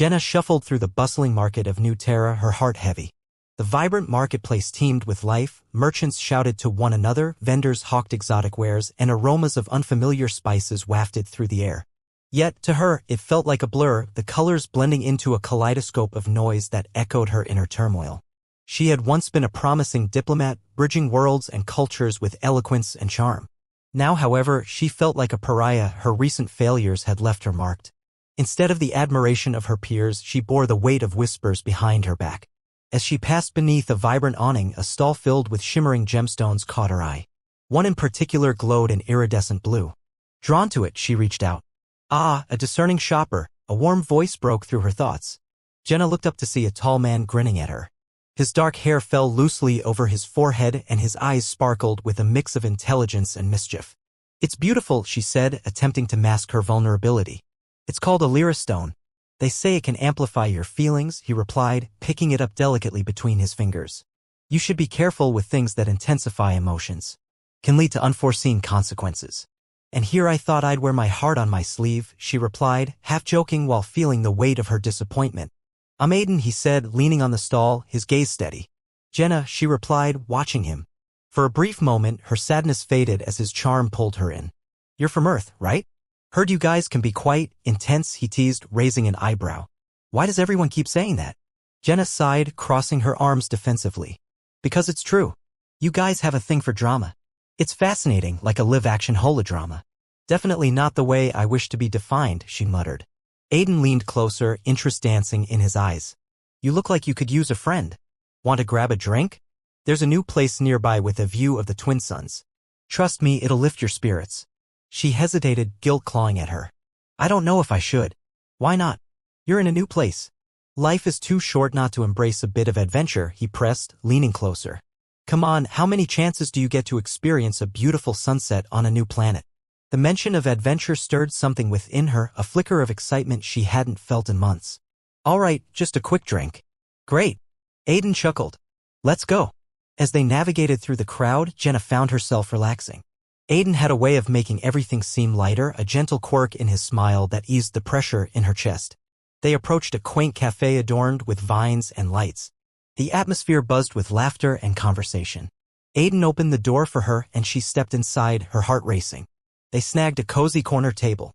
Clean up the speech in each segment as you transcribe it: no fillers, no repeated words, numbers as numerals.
Jenna shuffled through the bustling market of New Terra, her heart heavy. The vibrant marketplace teemed with life, merchants shouted to one another, vendors hawked exotic wares, and aromas of unfamiliar spices wafted through the air. Yet, to her, it felt like a blur, the colors blending into a kaleidoscope of noise that echoed her inner turmoil. She had once been a promising diplomat, bridging worlds and cultures with eloquence and charm. Now, however, she felt like a pariah. Her recent failures had left her marked. Instead of the admiration of her peers, she bore the weight of whispers behind her back. As she passed beneath a vibrant awning, a stall filled with shimmering gemstones caught her eye. One in particular glowed in iridescent blue. Drawn to it, she reached out. Ah, a discerning shopper, a warm voice broke through her thoughts. Jenna looked up to see a tall man grinning at her. His dark hair fell loosely over his forehead and his eyes sparkled with a mix of intelligence and mischief. It's beautiful, she said, attempting to mask her vulnerability. It's called a lyra stone. They say it can amplify your feelings, he replied, picking it up delicately between his fingers. You should be careful with things that intensify emotions. Can lead to unforeseen consequences. And here I thought I'd wear my heart on my sleeve, she replied, half joking while feeling the weight of her disappointment. I'm Aiden, he said, leaning on the stall, his gaze steady. Jenna, she replied, watching him. For a brief moment, her sadness faded as his charm pulled her in. You're from Earth, right? Heard you guys can be quite intense, he teased, raising an eyebrow. Why does everyone keep saying that? Jenna sighed, crossing her arms defensively. Because it's true. You guys have a thing for drama. It's fascinating, like a live-action holodrama. Definitely not the way I wish to be defined, she muttered. Aiden leaned closer, interest dancing in his eyes. You look like you could use a friend. Want to grab a drink? There's a new place nearby with a view of the Twin Suns. Trust me, it'll lift your spirits. She hesitated, guilt clawing at her. I don't know if I should. Why not? You're in a new place. Life is too short not to embrace a bit of adventure, he pressed, leaning closer. Come on, how many chances do you get to experience a beautiful sunset on a new planet? The mention of adventure stirred something within her, a flicker of excitement she hadn't felt in months. All right, just a quick drink. Great. Aiden chuckled. Let's go. As they navigated through the crowd, Jenna found herself relaxing. Aiden had a way of making everything seem lighter, a gentle quirk in his smile that eased the pressure in her chest. They approached a quaint cafe adorned with vines and lights. The atmosphere buzzed with laughter and conversation. Aiden opened the door for her and she stepped inside, her heart racing. They snagged a cozy corner table.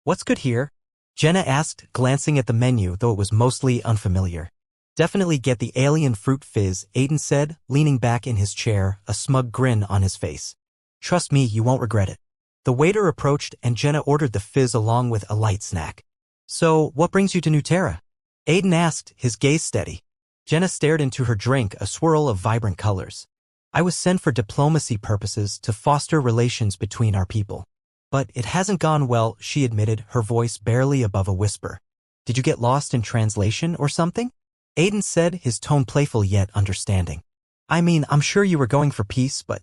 What's good here? Jenna asked, glancing at the menu, though it was mostly unfamiliar. Definitely get the alien fruit fizz, Aiden said, leaning back in his chair, a smug grin on his face. Trust me, you won't regret it. The waiter approached and Jenna ordered the fizz along with a light snack. So, what brings you to New Terra? Aiden asked, his gaze steady. Jenna stared into her drink, a swirl of vibrant colors. I was sent for diplomacy purposes to foster relations between our people. But it hasn't gone well, she admitted, her voice barely above a whisper. Did you get lost in translation or something? Aiden said, his tone playful yet understanding. I mean, I'm sure you were going for peace, but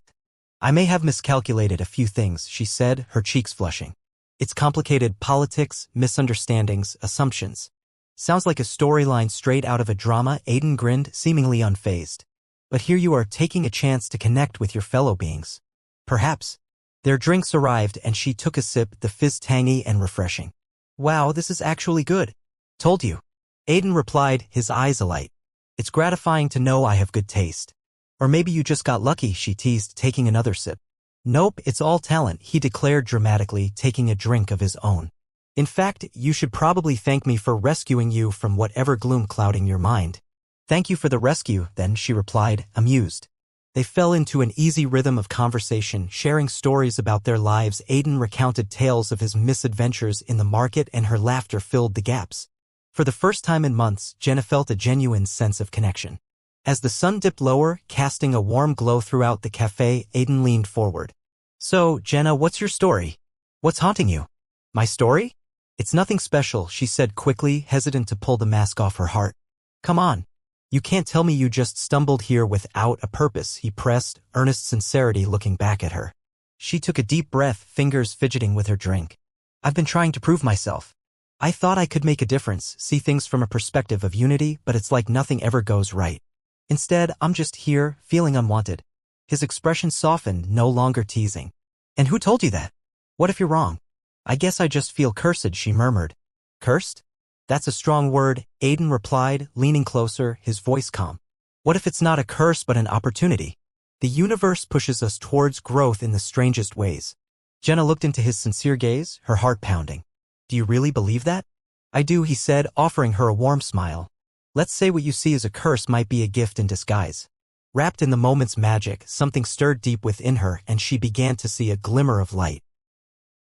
I may have miscalculated a few things, she said, her cheeks flushing. It's complicated politics, misunderstandings, assumptions. Sounds like a storyline straight out of a drama, Aiden grinned, seemingly unfazed. But here you are taking a chance to connect with your fellow beings. Perhaps. Their drinks arrived and she took a sip, the fizz tangy and refreshing. Wow, this is actually good. Told you. Aiden replied, his eyes alight. It's gratifying to know I have good taste. Or maybe you just got lucky, she teased, taking another sip. Nope, it's all talent, he declared dramatically, taking a drink of his own. In fact, you should probably thank me for rescuing you from whatever gloom clouding your mind. Thank you for the rescue, then, she replied, amused. They fell into an easy rhythm of conversation, sharing stories about their lives. Aiden recounted tales of his misadventures in the market and her laughter filled the gaps. For the first time in months, Jenna felt a genuine sense of connection. As the sun dipped lower, casting a warm glow throughout the cafe, Aiden leaned forward. So, Jenna, what's your story? What's haunting you? My story? It's nothing special, she said quickly, hesitant to pull the mask off her heart. Come on. You can't tell me you just stumbled here without a purpose, he pressed, earnest sincerity looking back at her. She took a deep breath, fingers fidgeting with her drink. I've been trying to prove myself. I thought I could make a difference, see things from a perspective of unity, but it's like nothing ever goes right. Instead, I'm just here, feeling unwanted. His expression softened, no longer teasing. And who told you that? What if you're wrong? I guess I just feel cursed, she murmured. Cursed? That's a strong word, Aiden replied, leaning closer, his voice calm. What if it's not a curse but an opportunity? The universe pushes us towards growth in the strangest ways. Jenna looked into his sincere gaze, her heart pounding. Do you really believe that? I do, he said, offering her a warm smile. Let's say what you see as a curse might be a gift in disguise. Wrapped in the moment's magic, something stirred deep within her and she began to see a glimmer of light.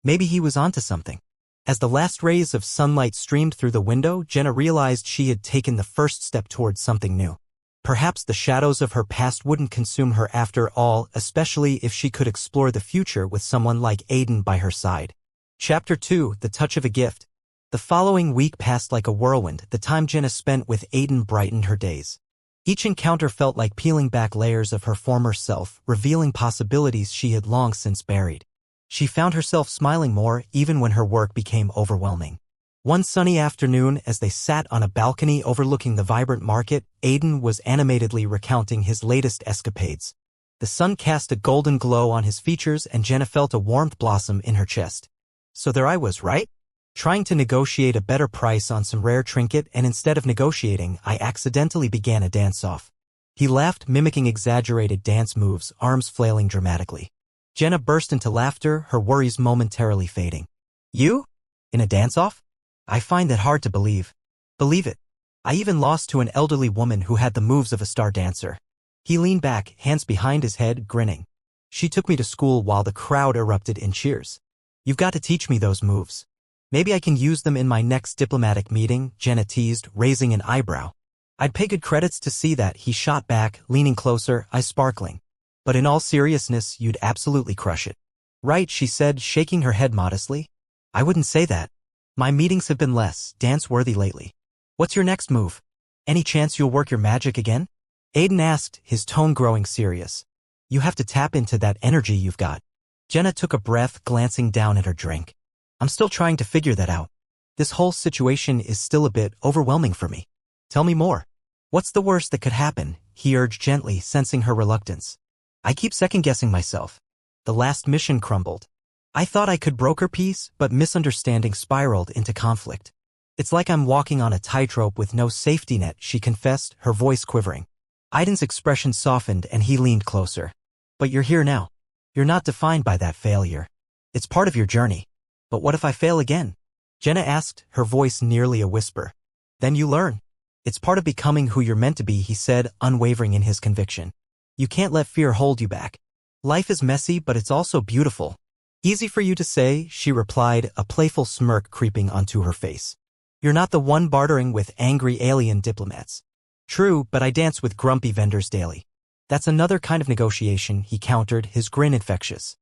Maybe he was onto something. As the last rays of sunlight streamed through the window, Jenna realized she had taken the first step towards something new. Perhaps the shadows of her past wouldn't consume her after all, especially if she could explore the future with someone like Aiden by her side. Chapter 2, The Touch of a Gift. The following week passed like a whirlwind. The time Jenna spent with Aiden brightened her days. Each encounter felt like peeling back layers of her former self, revealing possibilities she had long since buried. She found herself smiling more, even when her work became overwhelming. One sunny afternoon, as they sat on a balcony overlooking the vibrant market, Aiden was animatedly recounting his latest escapades. The sun cast a golden glow on his features and Jenna felt a warmth blossom in her chest. So there I was, right? Trying to negotiate a better price on some rare trinket, and instead of negotiating, I accidentally began a dance-off. He laughed, mimicking exaggerated dance moves, arms flailing dramatically. Jenna burst into laughter, her worries momentarily fading. You? In a dance-off? I find that hard to believe. Believe it. I even lost to an elderly woman who had the moves of a star dancer. He leaned back, hands behind his head, grinning. She took me to school while the crowd erupted in cheers. You've got to teach me those moves. Maybe I can use them in my next diplomatic meeting, Jenna teased, raising an eyebrow. I'd pay good credits to see that, he shot back, leaning closer, eyes sparkling. But in all seriousness, you'd absolutely crush it. Right, she said, shaking her head modestly. I wouldn't say that. My meetings have been less dance-worthy lately. What's your next move? Any chance you'll work your magic again? Aiden asked, his tone growing serious. You have to tap into that energy you've got. Jenna took a breath, glancing down at her drink. I'm still trying to figure that out. This whole situation is still a bit overwhelming for me. Tell me more. What's the worst that could happen? He urged gently, sensing her reluctance. I keep second-guessing myself. The last mission crumbled. I thought I could broker peace, but misunderstanding spiraled into conflict. It's like I'm walking on a tightrope with no safety net, she confessed, her voice quivering. Aiden's expression softened and he leaned closer. But you're here now. You're not defined by that failure. It's part of your journey. But what if I fail again? Jenna asked, her voice nearly a whisper. Then you learn. It's part of becoming who you're meant to be, he said, unwavering in his conviction. You can't let fear hold you back. Life is messy, but it's also beautiful. Easy for you to say, she replied, a playful smirk creeping onto her face. You're not the one bartering with angry alien diplomats. True, but I dance with grumpy vendors daily. That's another kind of negotiation, he countered, his grin infectious.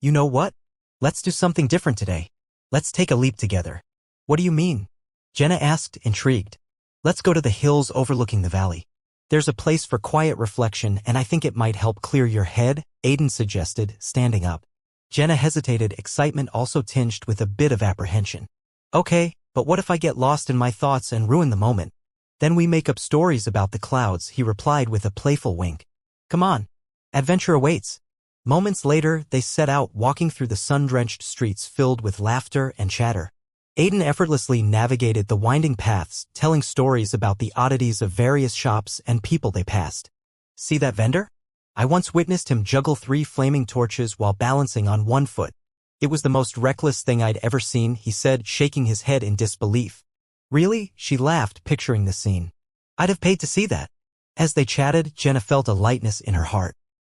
You know what? Let's do something different today. Let's take a leap together. What do you mean? Jenna asked, intrigued. Let's go to the hills overlooking the valley. There's a place for quiet reflection and I think it might help clear your head, Aiden suggested, standing up. Jenna hesitated, excitement also tinged with a bit of apprehension. Okay, but what if I get lost in my thoughts and ruin the moment? Then we make up stories about the clouds, he replied with a playful wink. Come on. Adventure awaits. Moments later, they set out, walking through the sun-drenched streets filled with laughter and chatter. Aiden effortlessly navigated the winding paths, telling stories about the oddities of various shops and people they passed. See that vendor? I once witnessed him juggle 3 flaming torches while balancing on one foot. It was the most reckless thing I'd ever seen, he said, shaking his head in disbelief. Really? She laughed, picturing the scene. I'd have paid to see that. As they chatted, Jenna felt a lightness in her heart.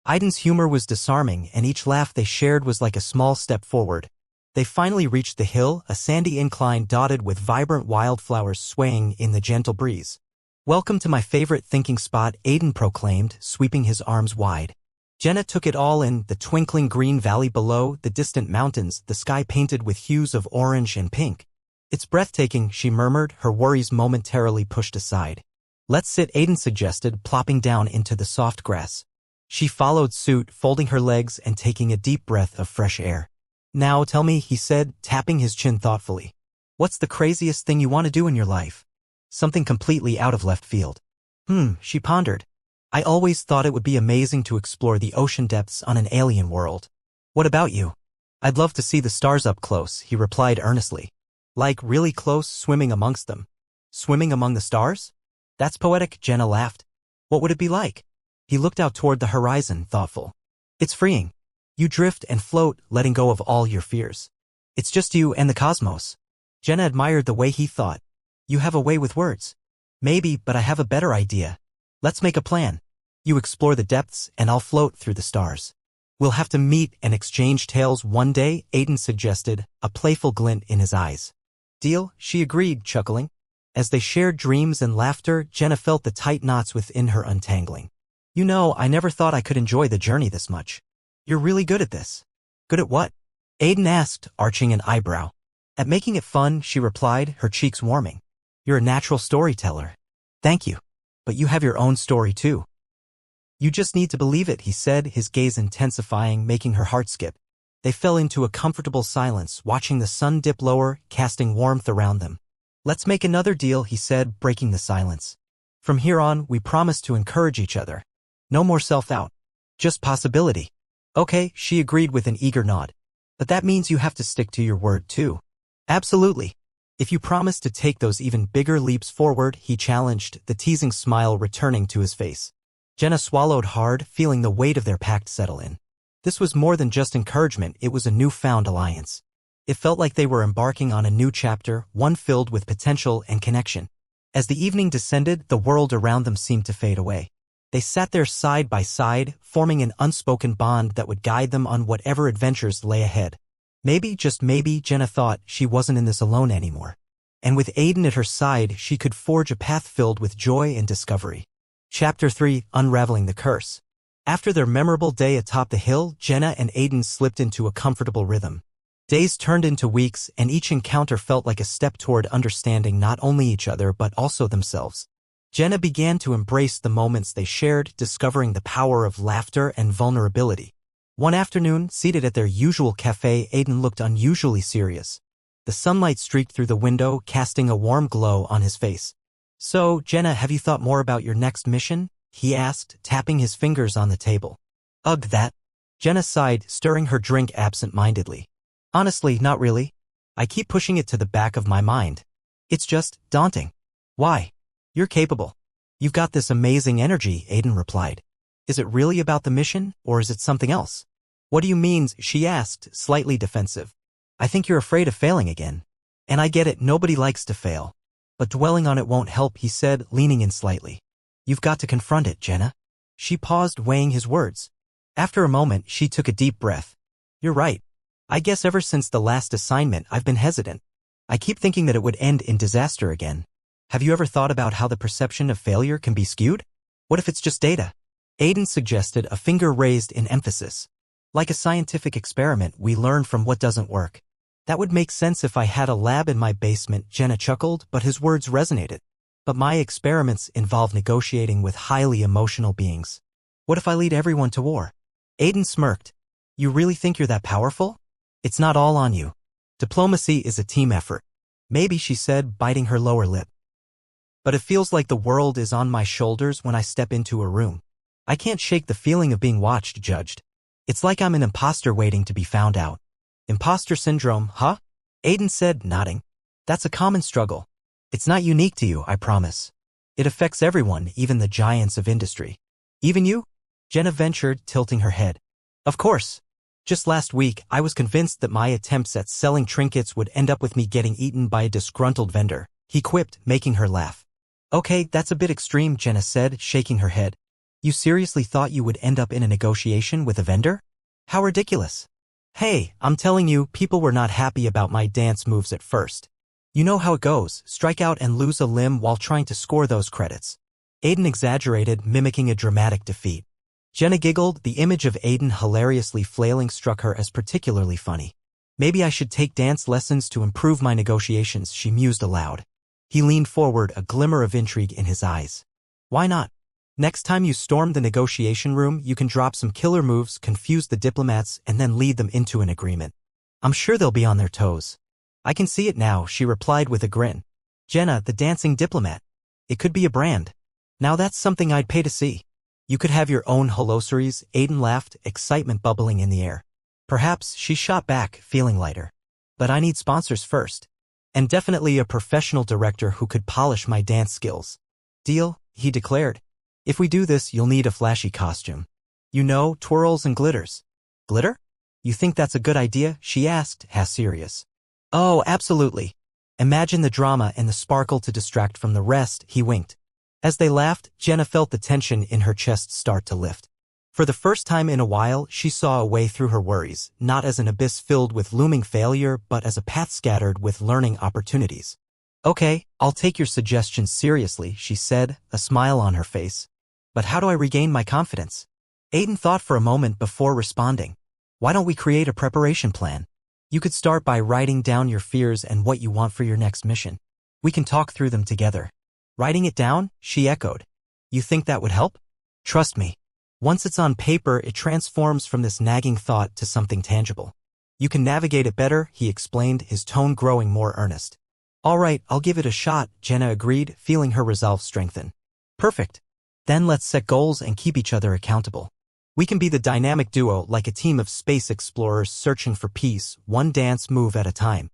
Aiden's humor was disarming, and each laugh they shared was like a small step forward. They finally reached the hill, a sandy incline dotted with vibrant wildflowers swaying in the gentle breeze. Welcome to my favorite thinking spot, Aiden proclaimed, sweeping his arms wide. Jenna took it all in, the twinkling green valley below, the distant mountains, the sky painted with hues of orange and pink. It's breathtaking, she murmured, her worries momentarily pushed aside. Let's sit, Aiden suggested, plopping down into the soft grass. She followed suit, folding her legs and taking a deep breath of fresh air. Now tell me, he said, tapping his chin thoughtfully. What's the craziest thing you want to do in your life? Something completely out of left field. She pondered. I always thought it would be amazing to explore the ocean depths on an alien world. What about you? I'd love to see the stars up close, he replied earnestly. Like really close, swimming amongst them. Swimming among the stars? That's poetic, Jenna laughed. What would it be like? He looked out toward the horizon, thoughtful. It's freeing. You drift and float, letting go of all your fears. It's just you and the cosmos. Jenna admired the way he thought. You have a way with words. Maybe, but I have a better idea. Let's make a plan. You explore the depths and I'll float through the stars. We'll have to meet and exchange tales one day, Aiden suggested, a playful glint in his eyes. Deal, she agreed, chuckling. As they shared dreams and laughter, Jenna felt the tight knots within her untangling. You know, I never thought I could enjoy the journey this much. You're really good at this. Good at what? Aiden asked, arching an eyebrow. At making it fun, she replied, her cheeks warming. You're a natural storyteller. Thank you. But you have your own story too. You just need to believe it, he said, his gaze intensifying, making her heart skip. They fell into a comfortable silence, watching the sun dip lower, casting warmth around them. Let's make another deal, he said, breaking the silence. From here on, we promise to encourage each other. No more self-doubt. Just possibility. Okay, she agreed with an eager nod. But that means you have to stick to your word too. Absolutely. If you promise to take those even bigger leaps forward, he challenged, the teasing smile returning to his face. Jenna swallowed hard, feeling the weight of their pact settle in. This was more than just encouragement, it was a newfound alliance. It felt like they were embarking on a new chapter, one filled with potential and connection. As the evening descended, the world around them seemed to fade away. They sat there side by side, forming an unspoken bond that would guide them on whatever adventures lay ahead. Maybe, just maybe, Jenna thought, she wasn't in this alone anymore. And with Aiden at her side, she could forge a path filled with joy and discovery. Chapter 3, Unraveling the Curse. After their memorable day atop the hill, Jenna and Aiden slipped into a comfortable rhythm. Days turned into weeks, and each encounter felt like a step toward understanding not only each other but also themselves. Jenna began to embrace the moments they shared, discovering the power of laughter and vulnerability. One afternoon, seated at their usual cafe, Aiden looked unusually serious. The sunlight streaked through the window, casting a warm glow on his face. So, Jenna, have you thought more about your next mission? He asked, tapping his fingers on the table. Ugh, that. Jenna sighed, stirring her drink absent-mindedly. Honestly, not really. I keep pushing it to the back of my mind. It's just daunting. Why? You're capable. You've got this amazing energy, Aiden replied. Is it really about the mission, or is it something else? What do you mean? She asked, slightly defensive. I think you're afraid of failing again. And I get it, nobody likes to fail. But dwelling on it won't help, he said, leaning in slightly. You've got to confront it, Jenna. She paused, weighing his words. After a moment, she took a deep breath. You're right. I guess ever since the last assignment, I've been hesitant. I keep thinking that it would end in disaster again. Have you ever thought about how the perception of failure can be skewed? What if it's just data? Aiden suggested, a finger raised in emphasis. Like a scientific experiment, we learn from what doesn't work. That would make sense if I had a lab in my basement, Jenna chuckled, but his words resonated. But my experiments involve negotiating with highly emotional beings. What if I lead everyone to war? Aiden smirked. You really think you're that powerful? It's not all on you. Diplomacy is a team effort. Maybe, she said, biting her lower lip. But it feels like the world is on my shoulders when I step into a room. I can't shake the feeling of being watched, judged. It's like I'm an imposter waiting to be found out. Imposter syndrome, huh? Aiden said, nodding. That's a common struggle. It's not unique to you, I promise. It affects everyone, even the giants of industry. Even you? Jenna ventured, tilting her head. Of course. Just last week, I was convinced that my attempts at selling trinkets would end up with me getting eaten by a disgruntled vendor, he quipped, making her laugh. Okay, that's a bit extreme, Jenna said, shaking her head. You seriously thought you would end up in a negotiation with a vendor? How ridiculous. Hey, I'm telling you, people were not happy about my dance moves at first. You know how it goes, strike out and lose a limb while trying to score those credits. Aiden exaggerated, mimicking a dramatic defeat. Jenna giggled, the image of Aiden hilariously flailing struck her as particularly funny. Maybe I should take dance lessons to improve my negotiations, she mused aloud. He leaned forward, a glimmer of intrigue in his eyes. Why not? Next time you storm the negotiation room, you can drop some killer moves, confuse the diplomats, and then lead them into an agreement. I'm sure they'll be on their toes. I can see it now, she replied with a grin. Jenna, the dancing diplomat. It could be a brand. Now that's something I'd pay to see. You could have your own holoseries, Aiden laughed, excitement bubbling in the air. Perhaps, she shot back, feeling lighter. But I need sponsors first. And definitely a professional director who could polish my dance skills. Deal, he declared. If we do this, you'll need a flashy costume. You know, twirls and glitters. Glitter? You think that's a good idea? She asked, half serious. Oh, absolutely. Imagine the drama and the sparkle to distract from the rest, he winked. As they laughed, Jenna felt the tension in her chest start to lift. For the first time in a while, she saw a way through her worries, not as an abyss filled with looming failure, but as a path scattered with learning opportunities. Okay, I'll take your suggestions seriously, she said, a smile on her face. But how do I regain my confidence? Aiden thought for a moment before responding. Why don't we create a preparation plan? You could start by writing down your fears and what you want for your next mission. We can talk through them together. Writing it down? She echoed. You think that would help? Trust me. Once it's on paper, it transforms from this nagging thought to something tangible. You can navigate it better, he explained, his tone growing more earnest. All right, I'll give it a shot, Jenna agreed, feeling her resolve strengthen. Perfect. Then let's set goals and keep each other accountable. We can be the dynamic duo like a team of space explorers searching for peace, one dance move at a time.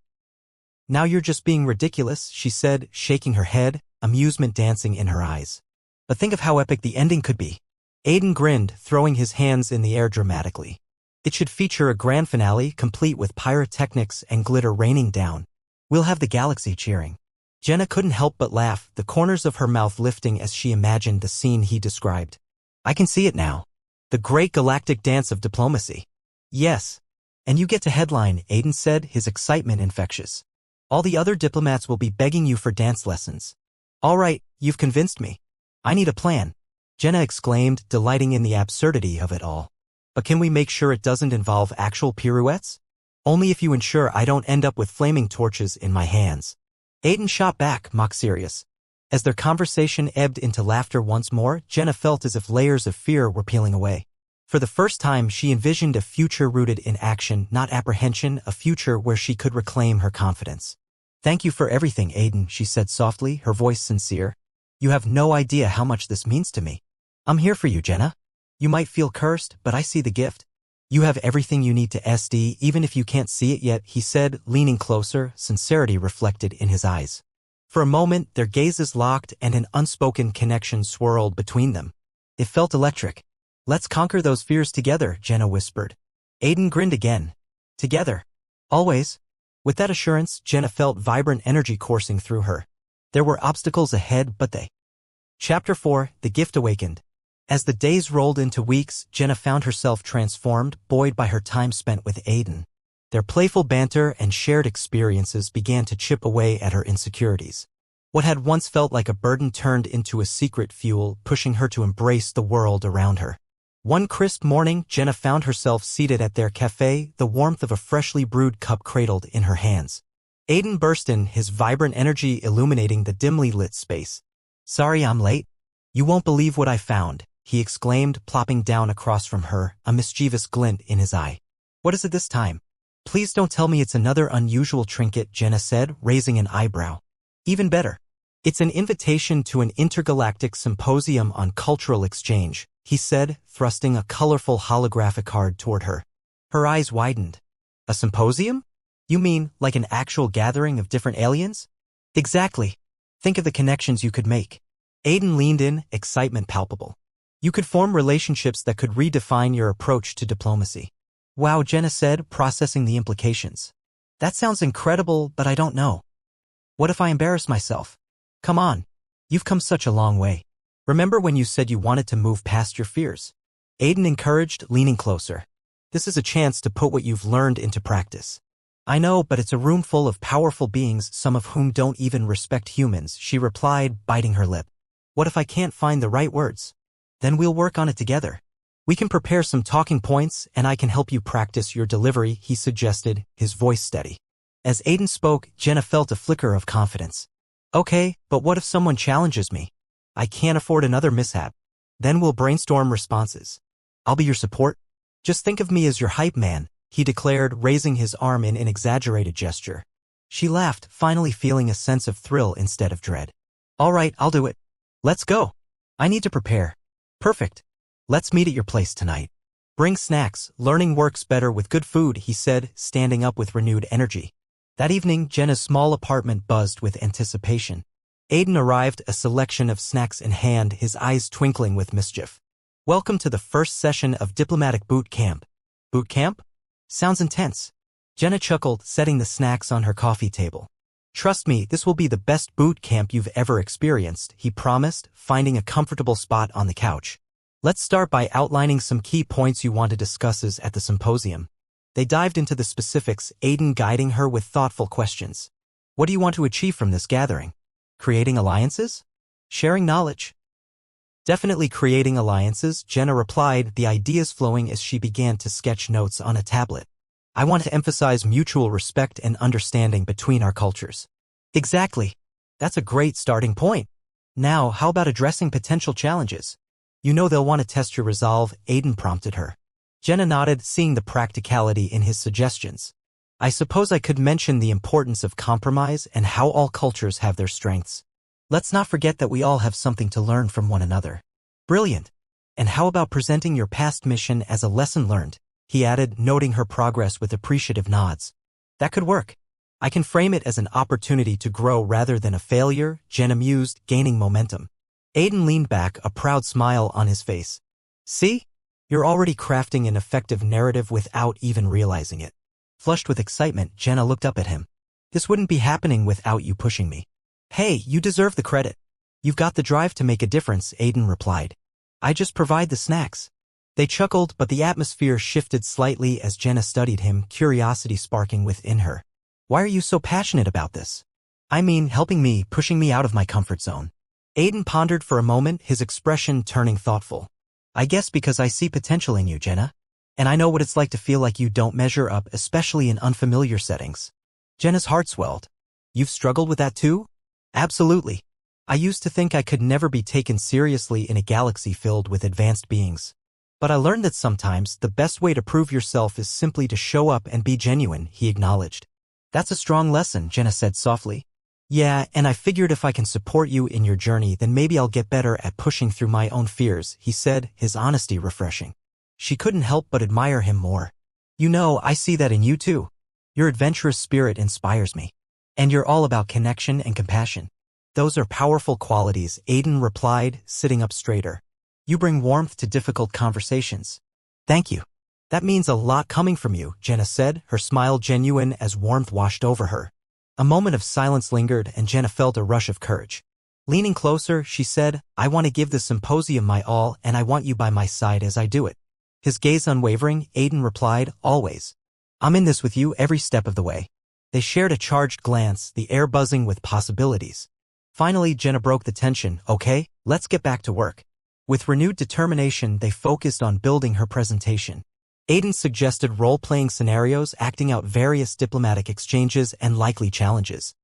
Now you're just being ridiculous, she said, shaking her head, amusement dancing in her eyes. But think of how epic the ending could be. Aiden grinned, throwing his hands in the air dramatically. It should feature a grand finale complete with pyrotechnics and glitter raining down. We'll have the galaxy cheering. Jenna couldn't help but laugh, the corners of her mouth lifting as she imagined the scene he described. I can see it now. The great galactic dance of diplomacy. Yes. And you get to headline, Aiden said, his excitement infectious. All the other diplomats will be begging you for dance lessons. All right, you've convinced me. I need a plan. Jenna exclaimed, delighting in the absurdity of it all. But can we make sure it doesn't involve actual pirouettes? Only if you ensure I don't end up with flaming torches in my hands. Aiden shot back, mock serious. As their conversation ebbed into laughter once more, Jenna felt as if layers of fear were peeling away. For the first time, she envisioned a future rooted in action, not apprehension, a future where she could reclaim her confidence. Thank you for everything, Aiden, she said softly, her voice sincere. You have no idea how much this means to me. I'm here for you, Jenna. You might feel cursed, but I see the gift. You have everything you need to SD, even if you can't see it yet, he said, leaning closer, sincerity reflected in his eyes. For a moment, their gazes locked and an unspoken connection swirled between them. It felt electric. Let's conquer those fears together, Jenna whispered. Aiden grinned again. Together. Always. With that assurance, Jenna felt vibrant energy coursing through her. There were obstacles ahead, but they. Chapter 4, The Gift Awakened. As the days rolled into weeks, Jenna found herself transformed, buoyed by her time spent with Aiden. Their playful banter and shared experiences began to chip away at her insecurities. What had once felt like a burden turned into a secret fuel, pushing her to embrace the world around her. One crisp morning, Jenna found herself seated at their cafe, the warmth of a freshly brewed cup cradled in her hands. Aiden burst in, his vibrant energy illuminating the dimly lit space. Sorry I'm late. You won't believe what I found, he exclaimed, plopping down across from her, a mischievous glint in his eye. What is it this time? Please don't tell me it's another unusual trinket, Jenna said, raising an eyebrow. Even better. It's an invitation to an intergalactic symposium on cultural exchange, he said, thrusting a colorful holographic card toward her. Her eyes widened. A symposium? You mean, like an actual gathering of different aliens? Exactly. Think of the connections you could make. Aiden leaned in, excitement palpable. You could form relationships that could redefine your approach to diplomacy. Wow, Jenna said, processing the implications. That sounds incredible, but I don't know. What if I embarrass myself? Come on. You've come such a long way. Remember when you said you wanted to move past your fears? Aiden encouraged, leaning closer. This is a chance to put what you've learned into practice. I know, but it's a room full of powerful beings, some of whom don't even respect humans, she replied, biting her lip. What if I can't find the right words? Then we'll work on it together. We can prepare some talking points, and I can help you practice your delivery, he suggested, his voice steady. As Aiden spoke, Jenna felt a flicker of confidence. Okay, but what if someone challenges me? I can't afford another mishap. Then we'll brainstorm responses. I'll be your support. Just think of me as your hype man, he declared, raising his arm in an exaggerated gesture. She laughed, finally feeling a sense of thrill instead of dread. All right, I'll do it. Let's go. I need to prepare. Perfect. Let's meet at your place tonight. Bring snacks. Learning works better with good food, he said, standing up with renewed energy. That evening, Jenna's small apartment buzzed with anticipation. Aiden arrived, a selection of snacks in hand, his eyes twinkling with mischief. Welcome to the first session of diplomatic boot camp. Boot camp? Sounds intense. Jenna chuckled, setting the snacks on her coffee table. Trust me, this will be the best boot camp you've ever experienced, he promised, finding a comfortable spot on the couch. Let's start by outlining some key points you want to discuss at the symposium. They dived into the specifics, Aiden guiding her with thoughtful questions. What do you want to achieve from this gathering? Creating alliances? Sharing knowledge? Definitely creating alliances, Jenna replied, the ideas flowing as she began to sketch notes on a tablet. I want to emphasize mutual respect and understanding between our cultures. Exactly. That's a great starting point. Now, how about addressing potential challenges? You know they'll want to test your resolve, Aiden prompted her. Jenna nodded, seeing the practicality in his suggestions. I suppose I could mention the importance of compromise and how all cultures have their strengths. Let's not forget that we all have something to learn from one another. Brilliant. And how about presenting your past mission as a lesson learned? He added, noting her progress with appreciative nods. That could work. I can frame it as an opportunity to grow rather than a failure, Jenna mused, gaining momentum. Aiden leaned back, a proud smile on his face. See? You're already crafting an effective narrative without even realizing it. Flushed with excitement, Jenna looked up at him. This wouldn't be happening without you pushing me. Hey, you deserve the credit. You've got the drive to make a difference, Aiden replied. I just provide the snacks. They chuckled, but the atmosphere shifted slightly as Jenna studied him, curiosity sparking within her. Why are you so passionate about this? I mean, helping me, pushing me out of my comfort zone. Aiden pondered for a moment, his expression turning thoughtful. I guess because I see potential in you, Jenna. And I know what it's like to feel like you don't measure up, especially in unfamiliar settings. Jenna's heart swelled. You've struggled with that too? Absolutely. I used to think I could never be taken seriously in a galaxy filled with advanced beings. But I learned that sometimes the best way to prove yourself is simply to show up and be genuine, he acknowledged. That's a strong lesson, Jenna said softly. Yeah, and I figured if I can support you in your journey, then maybe I'll get better at pushing through my own fears, he said, his honesty refreshing. She couldn't help but admire him more. You know, I see that in you too. Your adventurous spirit inspires me. And you're all about connection and compassion. Those are powerful qualities, Aiden replied, sitting up straighter. You bring warmth to difficult conversations. Thank you. That means a lot coming from you, Jenna said, her smile genuine as warmth washed over her. A moment of silence lingered and Jenna felt a rush of courage. Leaning closer, she said, I want to give the symposium my all and I want you by my side as I do it. His gaze unwavering, Aiden replied, always. I'm in this with you every step of the way. They shared a charged glance, the air buzzing with possibilities. Finally, Jenna broke the tension. Okay, let's get back to work. With renewed determination, they focused on building her presentation. Aiden suggested role-playing scenarios, acting out various diplomatic exchanges and likely challenges.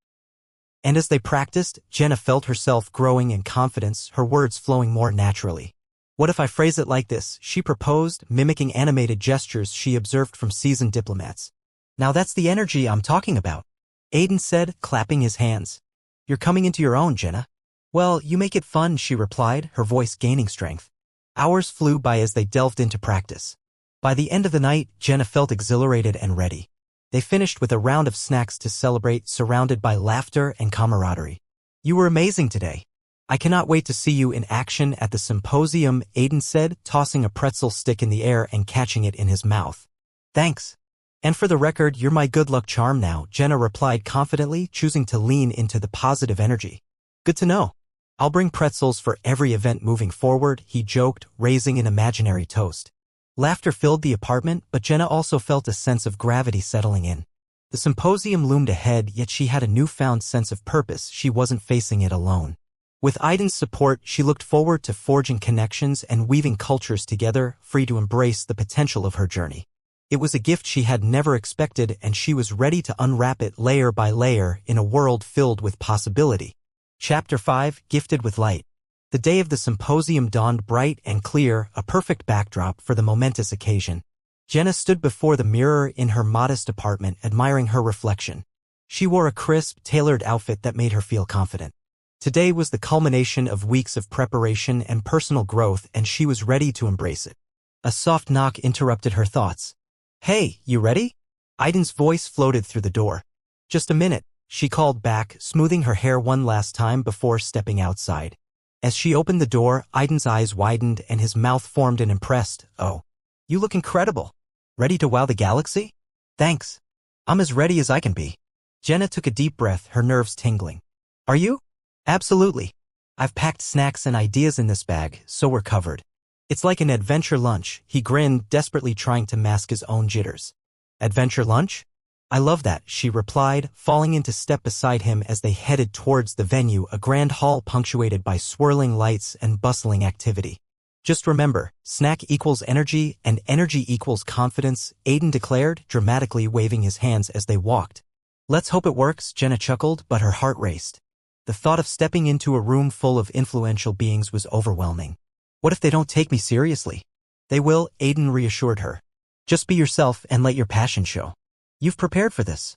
And as they practiced, Jenna felt herself growing in confidence, her words flowing more naturally. What if I phrase it like this? She proposed, mimicking animated gestures she observed from seasoned diplomats. Now that's the energy I'm talking about, Aiden said, clapping his hands. You're coming into your own, Jenna. Well, you make it fun, she replied, her voice gaining strength. Hours flew by as they delved into practice. By the end of the night, Jenna felt exhilarated and ready. They finished with a round of snacks to celebrate, surrounded by laughter and camaraderie. You were amazing today. I cannot wait to see you in action at the symposium, Aiden said, tossing a pretzel stick in the air and catching it in his mouth. Thanks. And for the record, you're my good luck charm now, Jenna replied confidently, choosing to lean into the positive energy. Good to know. I'll bring pretzels for every event moving forward, he joked, raising an imaginary toast. Laughter filled the apartment, but Jenna also felt a sense of gravity settling in. The symposium loomed ahead, yet she had a newfound sense of purpose. She wasn't facing it alone. With Aiden's support, she looked forward to forging connections and weaving cultures together, free to embrace the potential of her journey. It was a gift she had never expected, and she was ready to unwrap it layer by layer in a world filled with possibility. Chapter 5, Gifted with Light. The day of the symposium dawned bright and clear, a perfect backdrop for the momentous occasion. Jenna stood before the mirror in her modest apartment, admiring her reflection. She wore a crisp, tailored outfit that made her feel confident. Today was the culmination of weeks of preparation and personal growth, and she was ready to embrace it. A soft knock interrupted her thoughts. Hey, you ready? Aiden's voice floated through the door. Just a minute, she called back, smoothing her hair one last time before stepping outside. As she opened the door, Aiden's eyes widened and his mouth formed an impressed, "Oh, you look incredible. Ready to wow the galaxy?" "Thanks. I'm as ready as I can be." Jenna took a deep breath, her nerves tingling. "Are you?" "Absolutely. I've packed snacks and ideas in this bag, so we're covered." "It's like an adventure lunch," he grinned, desperately trying to mask his own jitters. "Adventure lunch? I love that," she replied, falling into step beside him as they headed towards the venue, a grand hall punctuated by swirling lights and bustling activity. "Just remember, snack equals energy and energy equals confidence," Aiden declared, dramatically waving his hands as they walked. "Let's hope it works," Jenna chuckled, but her heart raced. The thought of stepping into a room full of influential beings was overwhelming. "What if they don't take me seriously?" "They will," Aiden reassured her. "Just be yourself and let your passion show. You've prepared for this."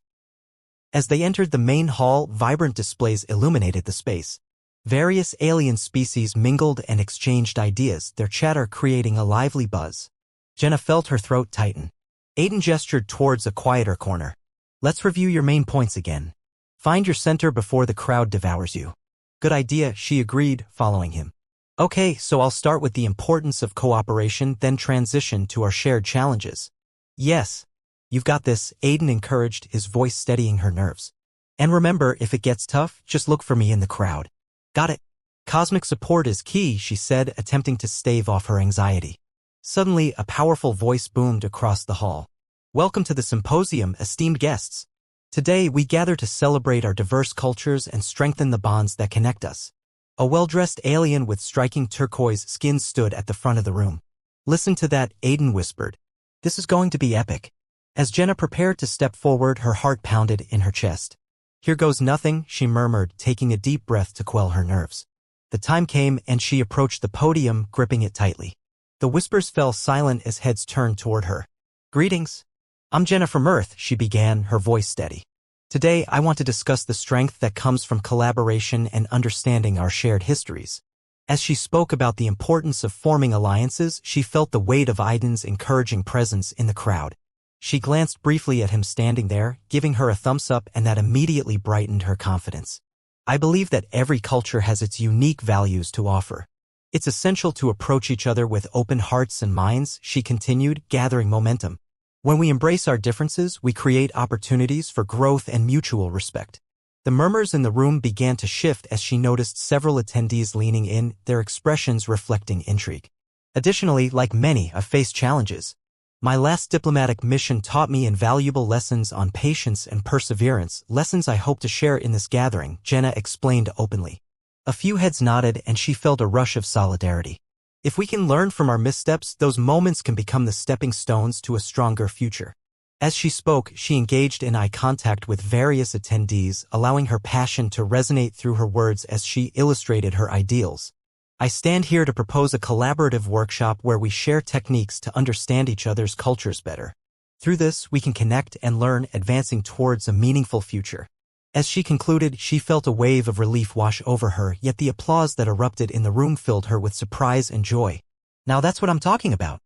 As they entered the main hall, vibrant displays illuminated the space. Various alien species mingled and exchanged ideas, their chatter creating a lively buzz. Jenna felt her throat tighten. Aiden gestured towards a quieter corner. "Let's review your main points again. Find your center before the crowd devours you." "Good idea," she agreed, following him. "Okay, so I'll start with the importance of cooperation, then transition to our shared challenges." "Yes. You've got this," Aiden encouraged, his voice steadying her nerves. "And remember, if it gets tough, just look for me in the crowd." "Got it. Cosmic support is key," she said, attempting to stave off her anxiety. Suddenly, a powerful voice boomed across the hall. "Welcome to the symposium, esteemed guests. Today, we gather to celebrate our diverse cultures and strengthen the bonds that connect us." A well-dressed alien with striking turquoise skin stood at the front of the room. "Listen to that," Aiden whispered. "This is going to be epic." As Jenna prepared to step forward, her heart pounded in her chest. "Here goes nothing," she murmured, taking a deep breath to quell her nerves. The time came and she approached the podium, gripping it tightly. The whispers fell silent as heads turned toward her. "Greetings. I'm Jenna from Earth," she began, her voice steady. "Today, I want to discuss the strength that comes from collaboration and understanding our shared histories." As she spoke about the importance of forming alliances, she felt the weight of Aiden's encouraging presence in the crowd. She glanced briefly at him standing there, giving her a thumbs up, and that immediately brightened her confidence. "I believe that every culture has its unique values to offer. It's essential to approach each other with open hearts and minds," she continued, gathering momentum. "When we embrace our differences, we create opportunities for growth and mutual respect." The murmurs in the room began to shift as she noticed several attendees leaning in, their expressions reflecting intrigue. "Additionally, like many, I've faced challenges. My last diplomatic mission taught me invaluable lessons on patience and perseverance, lessons I hope to share in this gathering," Jenna explained openly. A few heads nodded and she felt a rush of solidarity. If we can learn from our missteps, those moments can become the stepping stones to a stronger future. As she spoke, she engaged in eye contact with various attendees, allowing her passion to resonate through her words as she illustrated her ideals. "I stand here to propose a collaborative workshop where we share techniques to understand each other's cultures better. Through this, we can connect and learn, advancing towards a meaningful future." As she concluded, she felt a wave of relief wash over her, yet the applause that erupted in the room filled her with surprise and joy. "Now that's what I'm talking about,"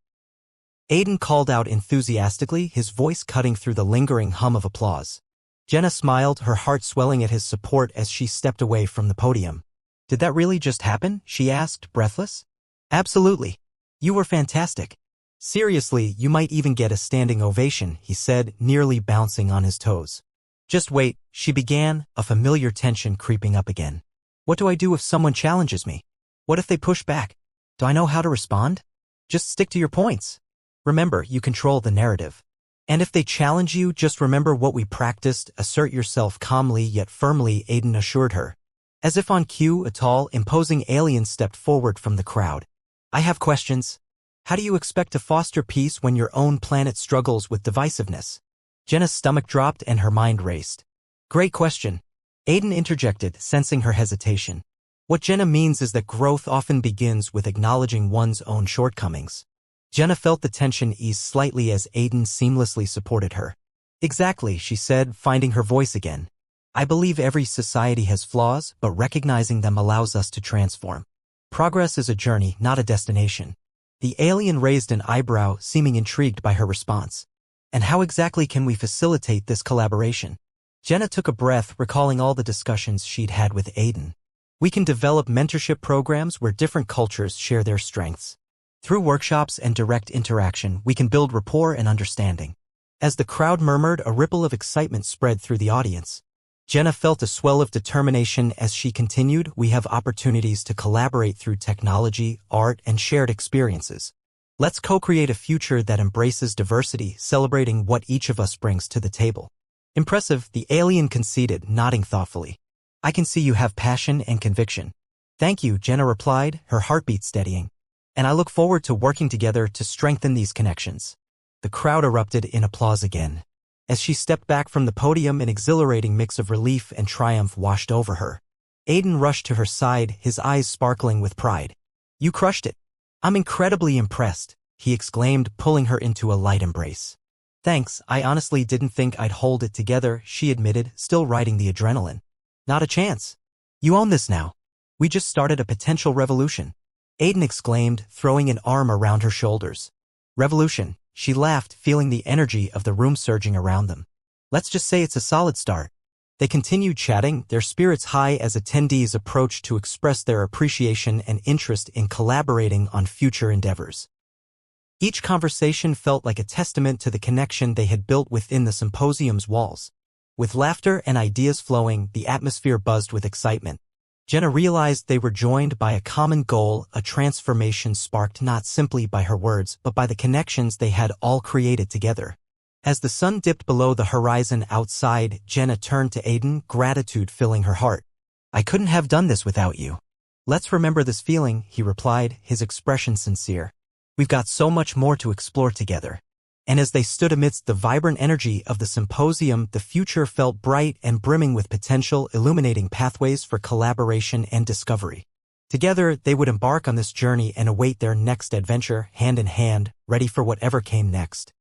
Aiden called out enthusiastically, his voice cutting through the lingering hum of applause. Jenna smiled, her heart swelling at his support as she stepped away from the podium. "Did that really just happen?" she asked, breathless. "Absolutely. You were fantastic. Seriously, you might even get a standing ovation," he said, nearly bouncing on his toes. "Just wait," she began, a familiar tension creeping up again. "What do I do if someone challenges me? What if they push back? Do I know how to respond?" "Just stick to your points. Remember, you control the narrative. And if they challenge you, just remember what we practiced, assert yourself calmly yet firmly," Aiden assured her. As if on cue, a tall, imposing alien stepped forward from the crowd. "I have questions. How do you expect to foster peace when your own planet struggles with divisiveness?" Jenna's stomach dropped and her mind raced. "Great question," Aiden interjected, sensing her hesitation. "What Jenna means is that growth often begins with acknowledging one's own shortcomings." Jenna felt the tension ease slightly as Aiden seamlessly supported her. "Exactly," she said, finding her voice again. "I believe every society has flaws, but recognizing them allows us to transform. Progress is a journey, not a destination." The alien raised an eyebrow, seeming intrigued by her response. "And how exactly can we facilitate this collaboration?" Jenna took a breath, recalling all the discussions she'd had with Aiden. We can develop mentorship programs where different cultures share their strengths. Through workshops and direct interaction, we can build rapport and understanding. As the crowd murmured, a ripple of excitement spread through the audience. Jenna felt a swell of determination as she continued. We have opportunities to collaborate through technology, art, and shared experiences. Let's co-create a future that embraces diversity, celebrating what each of us brings to the table. Impressive, the alien conceded, nodding thoughtfully. I can see you have passion and conviction. Thank you, Jenna replied, her heartbeat steadying. And I look forward to working together to strengthen these connections. The crowd erupted in applause again. As she stepped back from the podium, an exhilarating mix of relief and triumph washed over her. Aiden rushed to her side, his eyes sparkling with pride. You crushed it. I'm incredibly impressed, he exclaimed, pulling her into a light embrace. Thanks, I honestly didn't think I'd hold it together, she admitted, still riding the adrenaline. Not a chance. You own this now. We just started a potential revolution. Aiden exclaimed, throwing an arm around her shoulders. Revolution, she laughed, feeling the energy of the room surging around them. Let's just say it's a solid start. They continued chatting, their spirits high as attendees approached to express their appreciation and interest in collaborating on future endeavors. Each conversation felt like a testament to the connection they had built within the symposium's walls. With laughter and ideas flowing, the atmosphere buzzed with excitement. Jenna realized they were joined by a common goal, a transformation sparked not simply by her words but by the connections they had all created together. As the sun dipped below the horizon outside, Jenna turned to Aiden, gratitude filling her heart. I couldn't have done this without you. Let's remember this feeling, he replied, his expression sincere. We've got so much more to explore together. And as they stood amidst the vibrant energy of the symposium, the future felt bright and brimming with potential, illuminating pathways for collaboration and discovery. Together, they would embark on this journey and await their next adventure, hand in hand, ready for whatever came next.